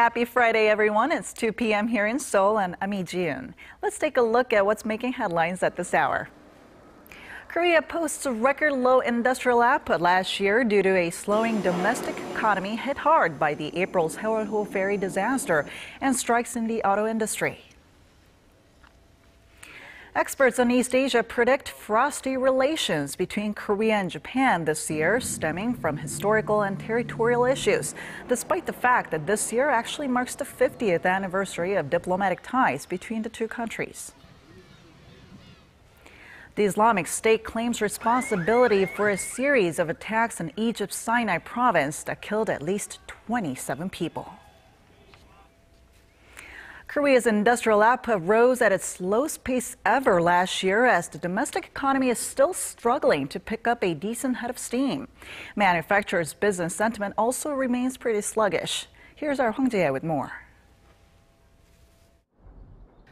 Happy Friday, everyone. It's 2 p.m. here in Seoul, and I'm Lee Ji-yoon. Let's take a look at what's making headlines at this hour. Korea posts a record low industrial output last year due to a slowing domestic economy hit hard by the April Sewol-ho ferry disaster and strikes in the auto industry. Experts on East Asia predict frosty relations between Korea and Japan this year, stemming from historical and territorial issues, despite the fact that this year actually marks the 50th anniversary of diplomatic ties between the two countries. The Islamic State claims responsibility for a series of attacks in Egypt's Sinai Province that killed at least 27 people. Korea's industrial output rose at its slowest pace ever last year as the domestic economy is still struggling to pick up a decent head of steam. Manufacturers' business sentiment also remains pretty sluggish. Here's our Hwang Jae with more.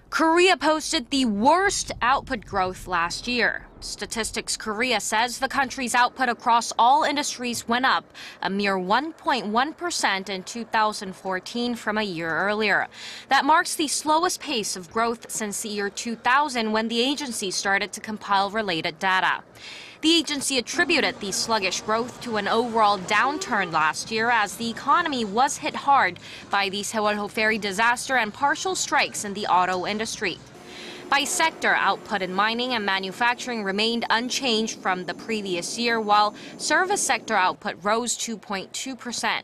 Korea posted the worst output growth last year. Statistics Korea says the country's output across all industries went up a mere 1.1% in 2014 from a year earlier. That marks the slowest pace of growth since the year 2000 when the agency started to compile related data. The agency attributed the sluggish growth to an overall downturn last year as the economy was hit hard by the Sewol-ho ferry disaster and partial strikes in the auto industry. By sector, output in mining and manufacturing remained unchanged from the previous year, while service sector output rose 2.2%.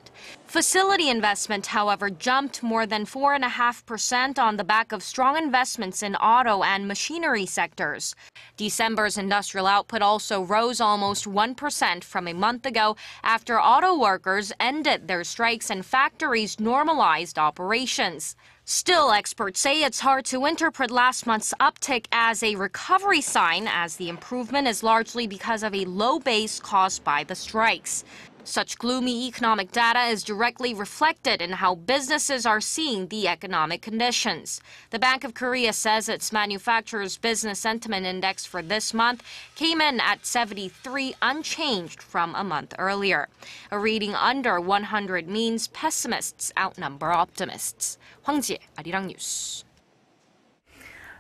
Facility investment, however, jumped more than 4.5% on the back of strong investments in auto and machinery sectors. December's industrial output also rose almost 1% from a month ago after auto workers ended their strikes and factories normalized operations. Still, experts say it's hard to interpret last month's uptick as a recovery sign, as the improvement is largely because of a low base caused by the strikes. Such gloomy economic data is directly reflected in how businesses are seeing the economic conditions. The Bank of Korea says its manufacturers' business sentiment index for this month came in at 73, unchanged from a month earlier. A reading under 100 means pessimists outnumber optimists. Hwang Ji-yoon, ARIRANG News.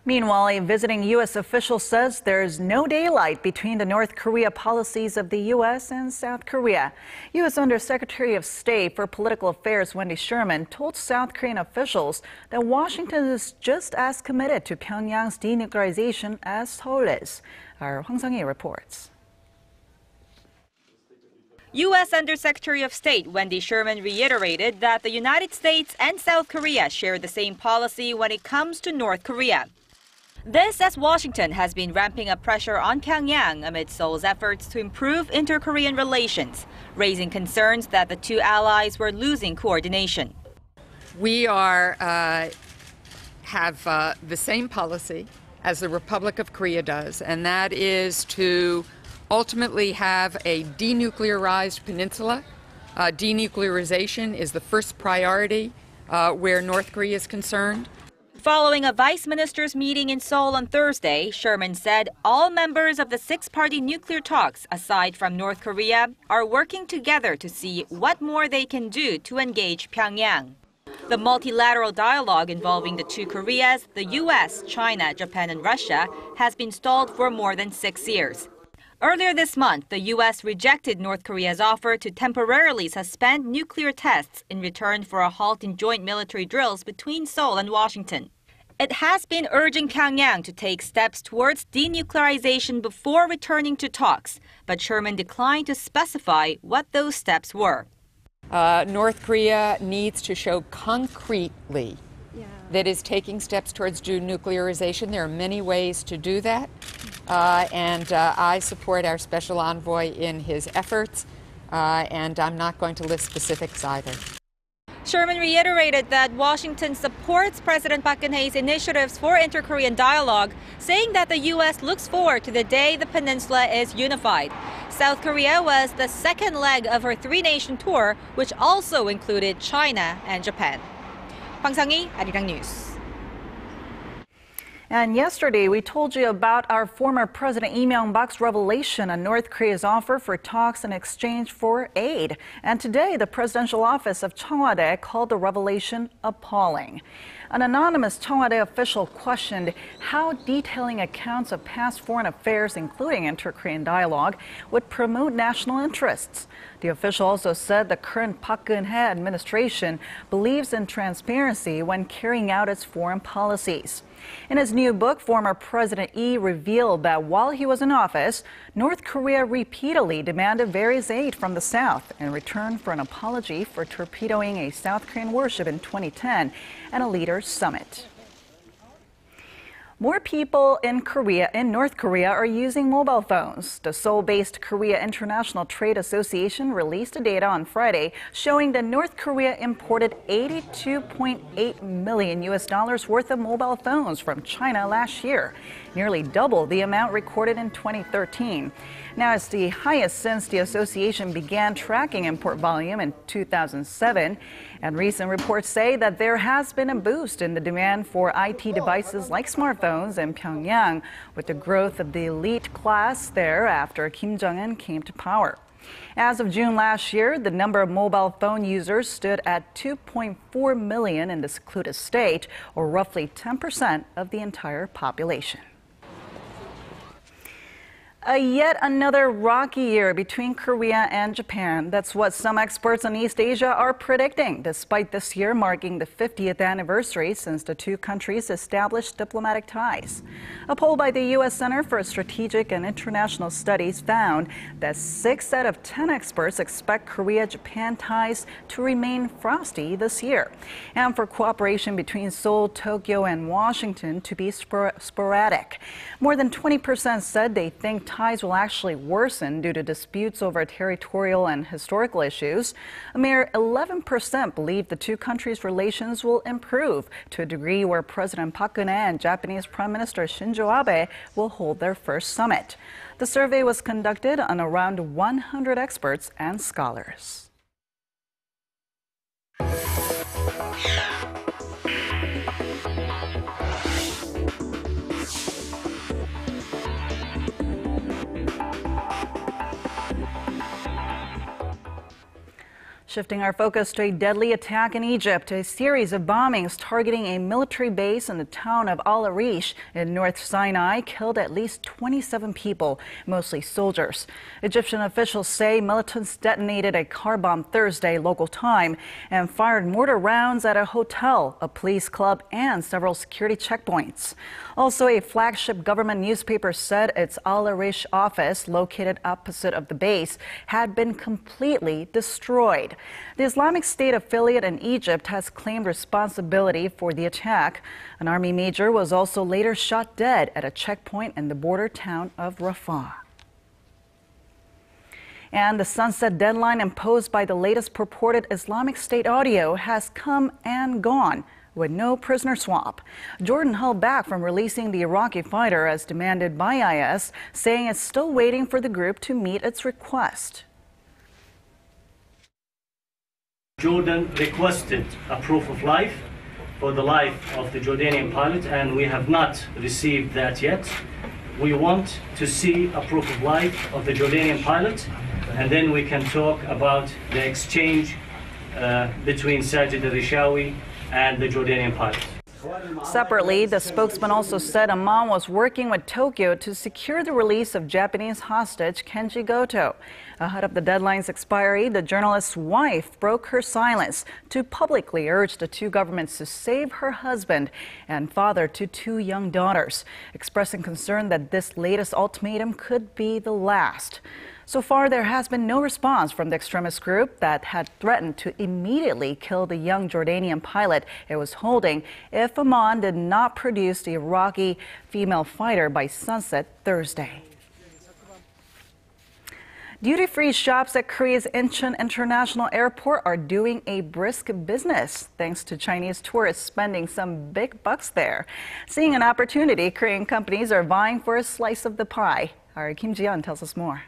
Meanwhile, a visiting U.S. official says there's no daylight between the North Korea policies of the U.S. and South Korea. U.S. Undersecretary of State for Political Affairs Wendy Sherman told South Korean officials that Washington is just as committed to Pyongyang's denuclearization as Seoul is. Our Hwang Sung-hee reports. U.S. Undersecretary of State Wendy Sherman reiterated that the United States and South Korea share the same policy when it comes to North Korea. This as Washington has been ramping up pressure on Pyongyang amid Seoul's efforts to improve inter-Korean relations, raising concerns that the two allies were losing coordination. We have the same policy as the Republic of Korea does, and that is to ultimately have a denuclearized peninsula. Denuclearization is the first priority where North Korea is concerned. Following a vice minister's meeting in Seoul on Thursday, Sherman said all members of the six-party nuclear talks, aside from North Korea, are working together to see what more they can do to engage Pyongyang. The multilateral dialogue involving the two Koreas, the U.S., China, Japan, and Russia, has been stalled for more than 6 years. Earlier this month, the U.S. rejected North Korea's offer to temporarily suspend nuclear tests in return for a halt in joint military drills between Seoul and Washington. It has been urging Pyongyang to take steps towards denuclearization before returning to talks, but Sherman declined to specify what those steps were. North Korea needs to show concretely that is taking steps towards denuclearization. There are many ways to do that. And I support our special envoy in his efforts, and I'm not going to list specifics either. Sherman reiterated that Washington supports President Park Geun-hye's initiatives for inter-Korean dialogue, saying that the U.S. looks forward to the day the peninsula is unified. South Korea was the second leg of her three-nation tour, which also included China and Japan. Hwang Sung-hee, ARIRANG News. And yesterday, we told you about our former President Lee Myung-bak's revelation on North Korea's offer for talks in exchange for aid. And today, the presidential office of Cheongwade called the revelation appalling. An anonymous Cheongwade official questioned how detailing accounts of past foreign affairs, including inter-Korean dialogue, would promote national interests. The official also said the current Park Geun-hye administration believes in transparency when carrying out its foreign policies. In his new book, former President Lee revealed that while he was in office, North Korea repeatedly demanded various aid from the South in return for an apology for torpedoing a South Korean warship in 2010 and a leaders' summit. More people in North Korea are using mobile phones. The Seoul-based Korea International Trade Association released data on Friday showing that North Korea imported $82.8 million worth of mobile phones from China last year, nearly double the amount recorded in 2013. Now, it's the highest since the association began tracking import volume in 2007. And recent reports say that there has been a boost in the demand for IT devices like smartphones in Pyongyang, with the growth of the elite class there after Kim Jong-un came to power. As of June last year, the number of mobile phone users stood at 2.4 million in the secluded state, or roughly 10% of the entire population. Yet another rocky year between Korea and Japan. That's what some experts on East Asia are predicting, despite this year marking the 50th anniversary since the two countries established diplomatic ties. A poll by the U.S. Center for Strategic and International Studies found that 6 out of 10 experts expect Korea-Japan ties to remain frosty this year, and for cooperation between Seoul, Tokyo, and Washington to be sporadic. More than 20% said they think ties will actually worsen due to disputes over territorial and historical issues. A mere 11% believe the two countries' relations will improve to a degree where President Park Geun-hye and Japanese Prime Minister Shinzo Abe will hold their first summit. The survey was conducted on around 100 experts and scholars. Shifting our focus to a deadly attack in Egypt, a series of bombings targeting a military base in the town of Al-Arish in North Sinai killed at least 27 people, mostly soldiers. Egyptian officials say militants detonated a car bomb Thursday local time and fired mortar rounds at a hotel, a police club, and several security checkpoints. Also, a flagship government newspaper said its Al-Arish office, located opposite of the base, had been completely destroyed. The Islamic State affiliate in Egypt has claimed responsibility for the attack. An army major was also later shot dead at a checkpoint in the border town of Rafah. And the sunset deadline imposed by the latest purported Islamic State audio has come and gone, with no prisoner swap. Jordan held back from releasing the Iraqi fighter as demanded by IS, saying it's still waiting for the group to meet its request. Jordan requested a proof of life for the life of the Jordanian pilot, and we have not received that yet. We want to see a proof of life of the Jordanian pilot, and then we can talk about the exchange between Sajid al-Rishawi and the Jordanian pilot. Separately, the spokesman also said Amman was working with Tokyo to secure the release of Japanese hostage Kenji Goto. Ahead of the deadline's expiry, the journalist's wife broke her silence to publicly urge the two governments to save her husband and father to 2 young daughters, expressing concern that this latest ultimatum could be the last. So far, there has been no response from the extremist group that had threatened to immediately kill the young Jordanian pilot it was holding if Amman did not produce the Iraqi female fighter by sunset Thursday. Duty-free shops at Korea's Incheon International Airport are doing a brisk business, thanks to Chinese tourists spending some big bucks there. Seeing an opportunity, Korean companies are vying for a slice of the pie. Our Kim Ji-yoon tells us more.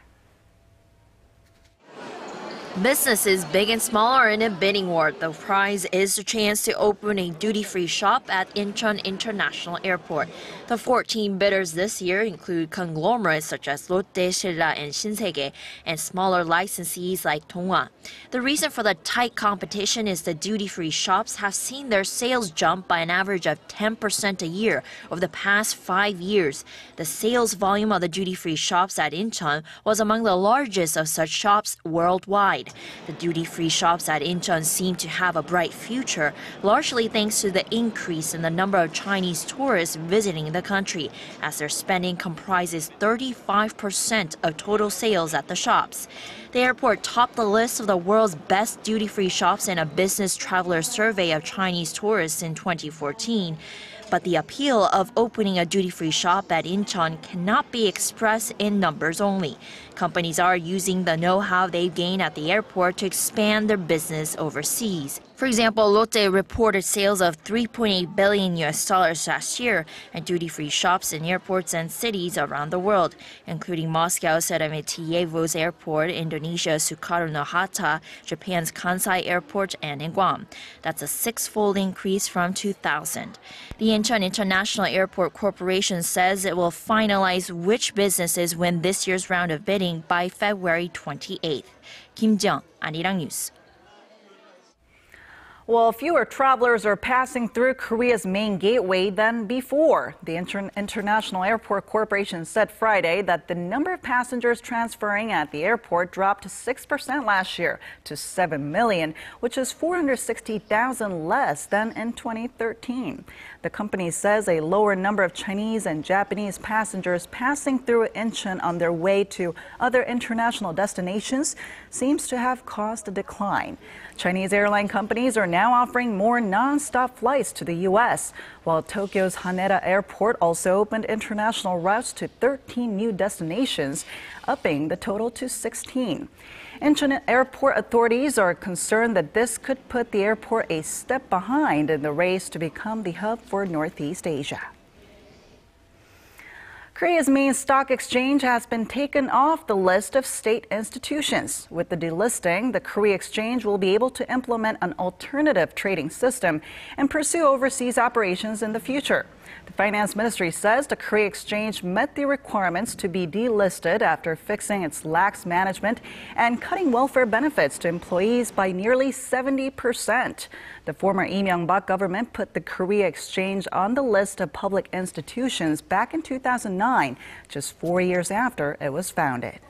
Businesses big and small are in a bidding war. The prize is the chance to open a duty-free shop at Incheon International Airport. The 14 bidders this year include conglomerates such as Lotte, Silla, and Shinsegae, and smaller licensees like Donghwa. The reason for the tight competition is the duty-free shops have seen their sales jump by an average of 10% a year over the past 5 years. The sales volume of the duty-free shops at Incheon was among the largest of such shops worldwide. The duty-free shops at Incheon seem to have a bright future, largely thanks to the increase in the number of Chinese tourists visiting the country, as their spending comprises 35% of total sales at the shops. The airport topped the list of the world's best duty-free shops in a business traveler survey of Chinese tourists in 2014. But the appeal of opening a duty-free shop at Incheon cannot be expressed in numbers only. Companies are using the know-how they've gained at the airport to expand their business overseas. For example, Lotte reported sales of $3.8 billion last year at duty-free shops in airports and cities around the world, including Moscow's Sheremetyevo's Airport, Indonesia's Soekarno-Hatta, Japan's Kansai Airport, and in Guam. That's a 6-fold increase from 2000. The Incheon International Airport Corporation says it will finalize which businesses win this year's round of bidding by February 28th. Kim Jeong, ARIRANG News. Well, fewer travelers are passing through Korea's main gateway than before. The International Airport Corporation said Friday that the number of passengers transferring at the airport dropped 6% last year to 7 million, which is 460,000 less than in 2013. The company says a lower number of Chinese and Japanese passengers passing through Incheon on their way to other international destinations seems to have caused a decline. Chinese airline companies are now offering more non-stop flights to the U.S., while Tokyo's Haneda Airport also opened international routes to 13 new destinations, upping the total to 16. Incheon airport authorities are concerned that this could put the airport a step behind in the race to become the hub for Northeast Asia. Korea's main stock exchange has been taken off the list of state institutions. With the delisting, the Korea Exchange will be able to implement an alternative trading system and pursue overseas operations in the future. The Finance Ministry says the Korea Exchange met the requirements to be delisted after fixing its lax management and cutting welfare benefits to employees by nearly 70%. The former Lee Myung-bak government put the Korea Exchange on the list of public institutions back in 2009, just 4 years after it was founded.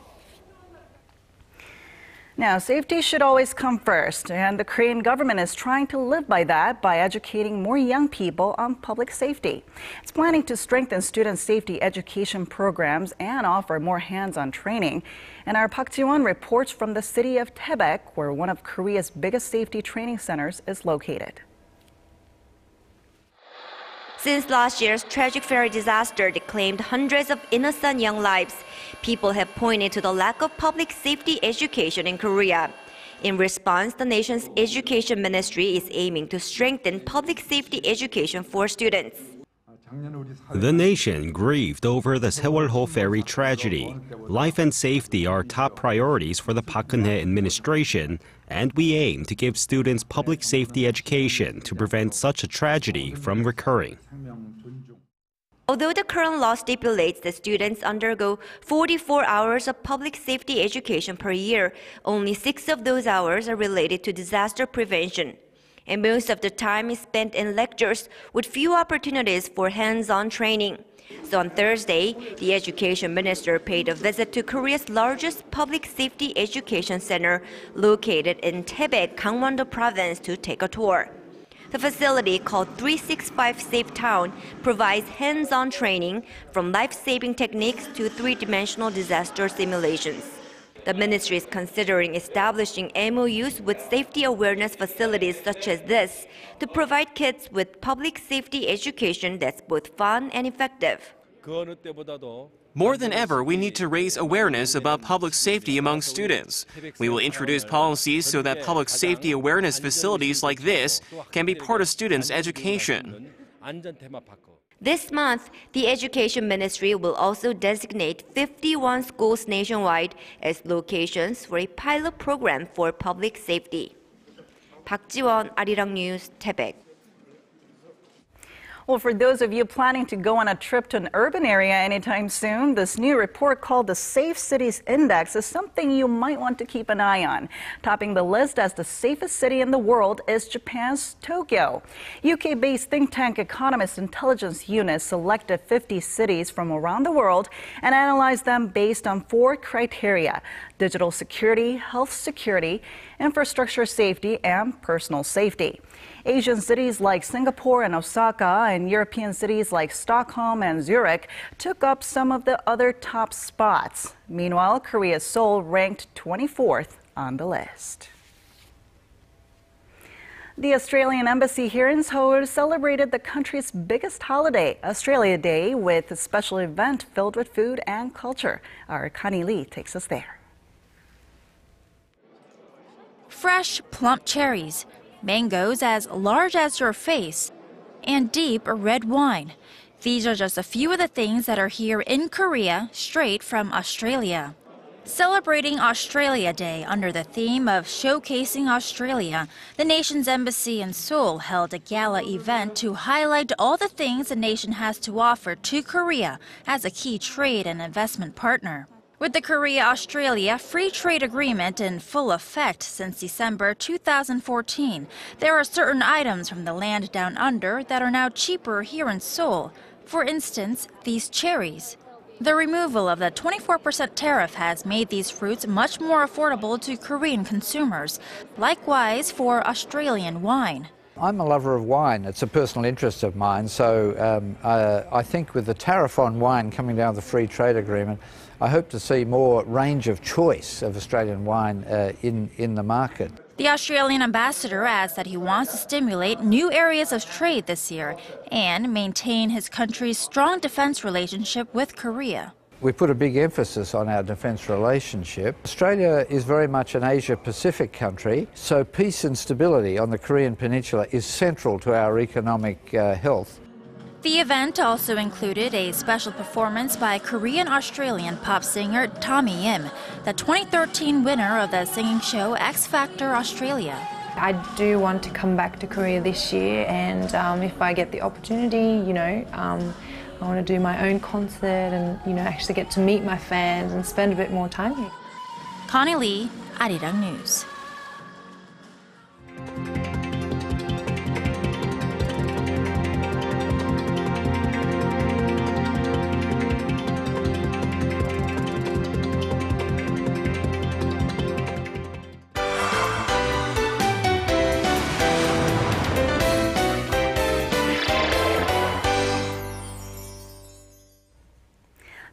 Now, safety should always come first, and the Korean government is trying to live by that by educating more young people on public safety. It's planning to strengthen student safety education programs and offer more hands-on training. And our Park Ji-won reports from the city of Taebaek, where one of Korea's biggest safety training centers is located. Since last year's tragic ferry disaster that claimed hundreds of innocent young lives, people have pointed to the lack of public safety education in Korea. In response, the nation's education ministry is aiming to strengthen public safety education for students. The nation grieved over the Sewol-ho ferry tragedy. Life and safety are top priorities for the Park Geun-hye administration, and we aim to give students public safety education to prevent such a tragedy from recurring. Although the current law stipulates that students undergo 44 hours of public safety education per year, only 6 of those hours are related to disaster prevention. And most of the time is spent in lectures with few opportunities for hands-on training. So on Thursday, the education minister paid a visit to Korea's largest public safety education center located in Taebaek, Gangwon-do Province to take a tour. The facility, called 365 Safe Town, provides hands-on training from life-saving techniques to three-dimensional disaster simulations. The ministry is considering establishing MOUs with safety awareness facilities such as this to provide kids with public safety education that's both fun and effective. More than ever, we need to raise awareness about public safety among students. We will introduce policies so that public safety awareness facilities like this can be part of students' education. This month, the Education Ministry will also designate 51 schools nationwide as locations for a pilot program for public safety. Park Ji-won, ARIRANG News, Taebaek. Well, for those of you planning to go on a trip to an urban area anytime soon, this new report called the Safe Cities Index is something you might want to keep an eye on. Topping the list as the safest city in the world is Japan's Tokyo. UK-based think tank Economist Intelligence Unit selected 50 cities from around the world and analyzed them based on 4 criteria: digital security, health security, infrastructure safety, and personal safety. Asian cities like Singapore and Osaka and European cities like Stockholm and Zurich took up some of the other top spots. Meanwhile, Korea's Seoul ranked 24th on the list. The Australian Embassy here in Seoul celebrated the country's biggest holiday, Australia Day, with a special event filled with food and culture. Our Connie Lee takes us there. Fresh, plump cherries, mangoes as large as your face, and deep red wine. These are just a few of the things that are here in Korea, straight from Australia. Celebrating Australia Day under the theme of Showcasing Australia, the nation's embassy in Seoul held a gala event to highlight all the things the nation has to offer to Korea as a key trade and investment partner. With the Korea-Australia Free Trade Agreement in full effect since December 2014, there are certain items from the land down under that are now cheaper here in Seoul. For instance, these cherries. The removal of the 24% tariff has made these fruits much more affordable to Korean consumers. Likewise for Australian wine. I'm a lover of wine. It's a personal interest of mine. So I think with the tariff on wine coming down with the free trade agreement, I hope to see more range of choice of Australian wine in the market. The Australian ambassador adds that he wants to stimulate new areas of trade this year and maintain his country's strong defense relationship with Korea. We put a big emphasis on our defence relationship. Australia is very much an Asia-Pacific country, so peace and stability on the Korean Peninsula is central to our economic health. The event also included a special performance by Korean-Australian pop singer Tommy Im, the 2013 winner of the singing show X Factor Australia. I do want to come back to Korea this year, and if I get the opportunity, I want to do my own concert and, actually get to meet my fans and spend a bit more time here. Connie Lee, ARIRANG News.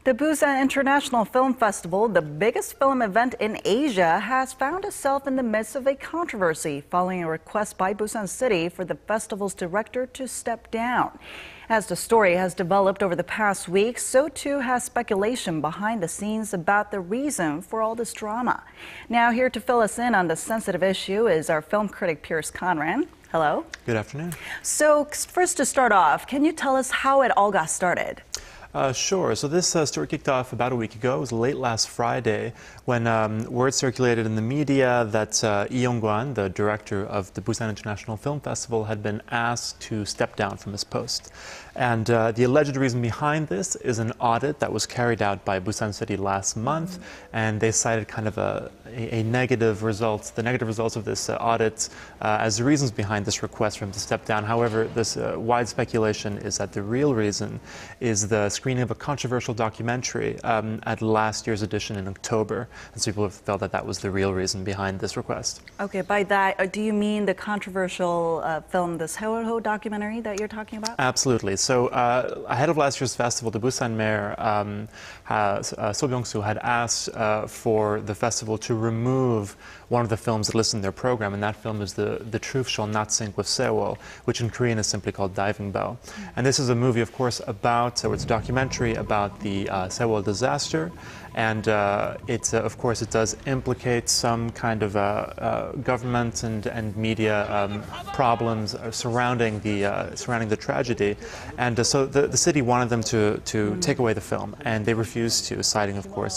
The Busan International Film Festival, the biggest film event in Asia, has found itself in the midst of a controversy following a request by Busan City for the festival's director to step down. As the story has developed over the past week, so too has speculation behind the scenes about the reason for all this drama. Now here to fill us in on the sensitive issue is our film critic Piers Conran. Hello. Good afternoon. So first, to start off, can you tell us how it all got started? Sure. So this story kicked off about a week ago. It was late last Friday when word circulated in the media that Lee Ji-yoon, the director of the Busan International Film Festival, had been asked to step down from his post. And the alleged reason behind this is an audit that was carried out by Busan City last month, and they cited kind of the negative results of this audit as the reasons behind this request for him to step down. However, this wide speculation is that the real reason is the screening of a controversial documentary at last year's edition in October, and so people have felt that that was the real reason behind this request. Okay, by that, do you mean the controversial film, the Sewol-ho documentary that you're talking about? Absolutely. So ahead of last year's festival, the Busan mayor, So Byung-soo, had asked for the festival to remove one of the films that listed in their program, and that film is The Truth Shall Not Sink with Sewol, which in Korean is simply called Diving Bell. And this is a movie, of course, it's a documentary about the Sewol disaster and of course it does implicate some kind of government and media problems surrounding the tragedy, and so the city wanted them to take away the film, and they refused to, citing, of course,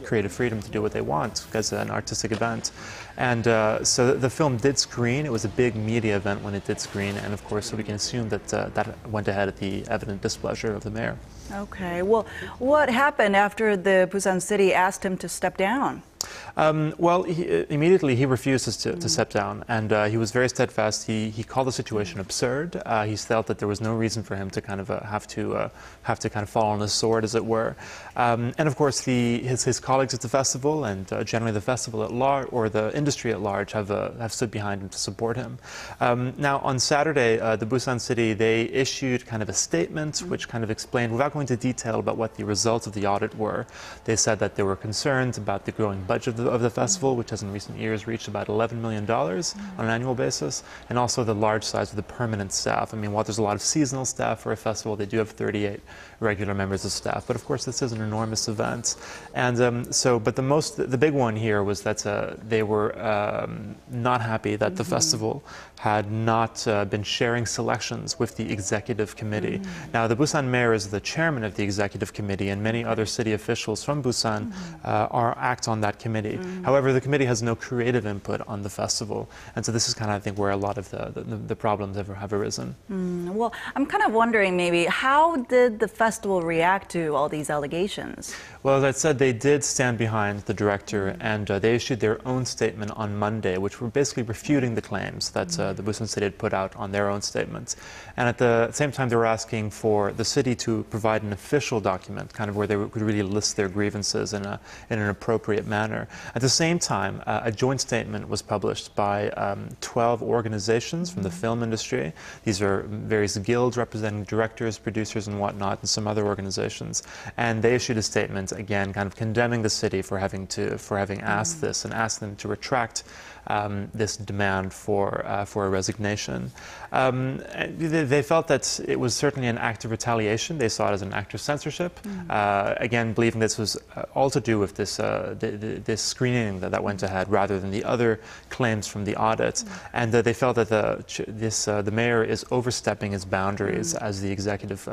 creative freedom to do what they want as an artistic event. And so the film did screen. It was a big media event when it did screen, and of course, so we can assume that that went ahead at the evident displeasure of the mayor. Okay. Well, what happened after the Busan city asked him to step down? Well, immediately he refuses to step down, and he was very steadfast. He called the situation absurd. He felt that there was no reason for him to kind of have to kind of fall on his sword, as it were. And of course, his colleagues at the festival and generally the festival at large, or the industry at large, have stood behind him to support him. Now, on Saturday, the Busan city, they issued kind of a statement which kind of explained, without going into detail about what the results of the audit were. They said that there were concerns about the growing budget of the festival, which has in recent years reached about $11 million on an annual basis, and also the large size of the permanent staff. I mean, while there's a lot of seasonal staff for a festival, they do have 38 regular members of staff. But of course, this is an enormous event, and but the big one here was that they were not happy that the festival had not been sharing selections with the executive committee. Now, the Busan mayor is the chairman of the executive committee, and many other city officials from Busan act on that committee. However, the committee has no creative input on the festival, and so this is kind of, I think, where a lot of the problems have arisen. Well, I'm kind of wondering, maybe, how did the festival react to all these allegations? Well, as I said, they did stand behind the director, and they issued their own statement on Monday, which were basically refuting the claims that the Busan city had put out on their own statements. And at the same time, they were asking for the city to provide an official document, kind of where they could really list their grievances in an appropriate manner. At the same time, a joint statement was published by 12 organizations from the film industry. These are various guilds representing directors, producers, and whatnot, and some other organizations. And they issued a statement, again, kind of condemning the city for having asked this, and asked them to retract this demand for a resignation. They felt that it was certainly an act of retaliation. They saw it as an act of censorship. Again, believing this was all to do with this screening that went ahead, rather than the other claims from the audit. And they felt that the mayor is overstepping his boundaries as the executive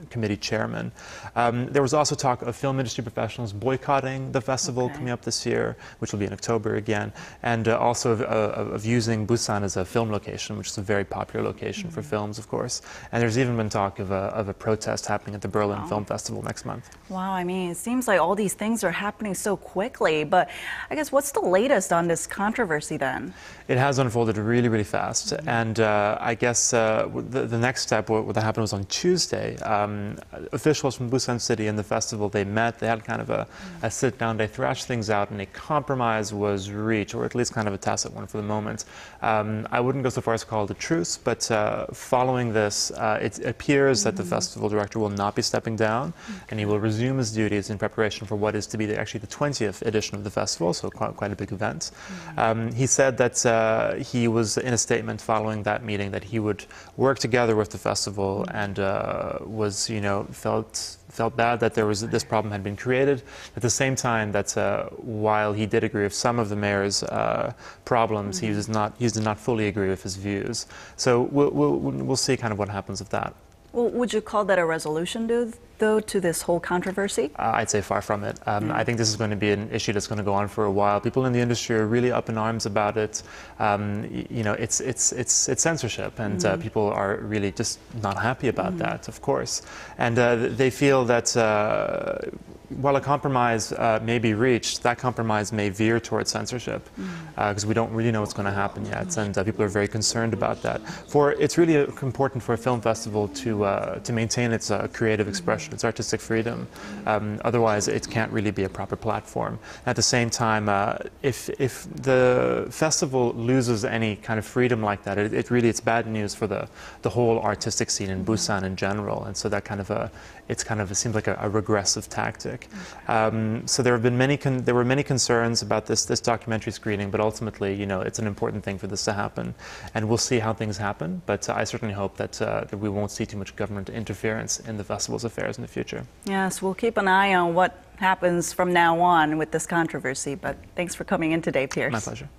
committee chairman. There was also talk of film industry professionals boycotting the festival coming up this year, which will be in October again, and also of using Busan as a film location, which is a very popular location for films, of course. And there's even been talk of a protest happening at the Berlin Film Festival next month. Wow, I mean, it seems like all these things are happening so quickly, but I guess what's the latest on this controversy then? It has unfolded really, really fast, and I guess the next step, what happened was on Tuesday. Officials from Busan City and the festival, they met, they had kind of a sit-down, they thrashed things out, and a compromise was reached, or at least kind of a tacit one for the moment. I wouldn't go so far as to call it a truce, but following this, it appears that the festival director will not be stepping down, and he will resume his duties in preparation for what is to be actually the 20th edition of the festival, so quite a big event. He said that he was in a statement following that meeting that he would work together with the festival, and was, felt bad that this problem had been created. At the same time, that while he did agree with some of the mayor's problems, he did not fully agree with his views. So we'll see kind of what happens with that. Well, would you call that a resolution, though, to this whole controversy? I'd say far from it. I think this is going to be an issue that's going to go on for a while. People in the industry are really up in arms about it. It's censorship, and people are really just not happy about that, of course. And they feel that while a compromise may be reached, that compromise may veer towards censorship, because we don't really know what's going to happen yet, and people are very concerned about that. It's really important for a film festival to maintain its creative expression, its artistic freedom. Otherwise, it can't really be a proper platform. At the same time, if the festival loses any kind of freedom like that, it's bad news for the whole artistic scene in Busan in general, and so that it seems like a regressive tactic. So there were many concerns about this documentary screening, but ultimately, it's an important thing for this to happen, and we'll see how things happen. But I certainly hope that we won't see too much government interference in the festival's affairs in the future. Yes, we'll keep an eye on what happens from now on with this controversy. But thanks for coming in today, Pierce. My pleasure.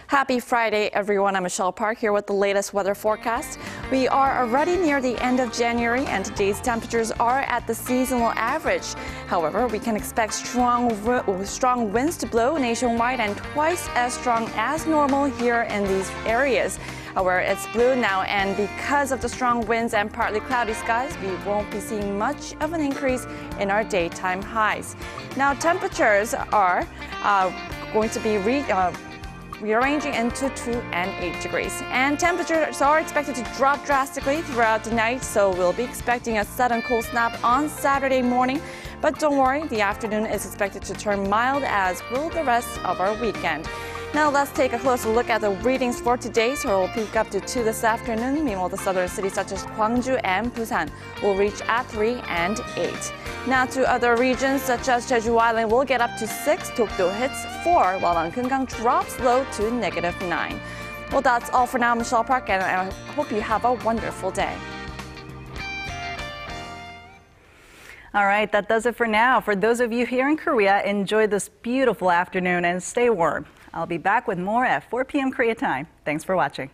Happy Friday, everyone. I'm Michelle Park here with the latest weather forecast. We are already near the end of January and today's temperatures are at the seasonal average. However, we can expect strong winds to blow nationwide and twice as strong as normal here in these areas. Where it's blue now, and because of the strong winds and partly cloudy skies, we won't be seeing much of an increase in our daytime highs. Now, temperatures are going to be rearranging into 2 and 8 degrees. And temperatures are expected to drop drastically throughout the night, so we'll be expecting a sudden cold snap on Saturday morning. But don't worry, the afternoon is expected to turn mild, as will the rest of our weekend. Now let's take a closer look at the readings for today. Seoul will peak up to 2 this afternoon. Meanwhile, the southern cities such as Gwangju and Busan will reach at 3 and 8. Now to other regions such as Jeju Island will get up to 6, Dokdo hits 4, while Gangnam drops low to -9. Well, that's all for now, Michelle Park, and I hope you have a wonderful day. All right, that does it for now. For those of you here in Korea, enjoy this beautiful afternoon and stay warm. I'll be back with more at 4 p.m. Korea time. Thanks for watching.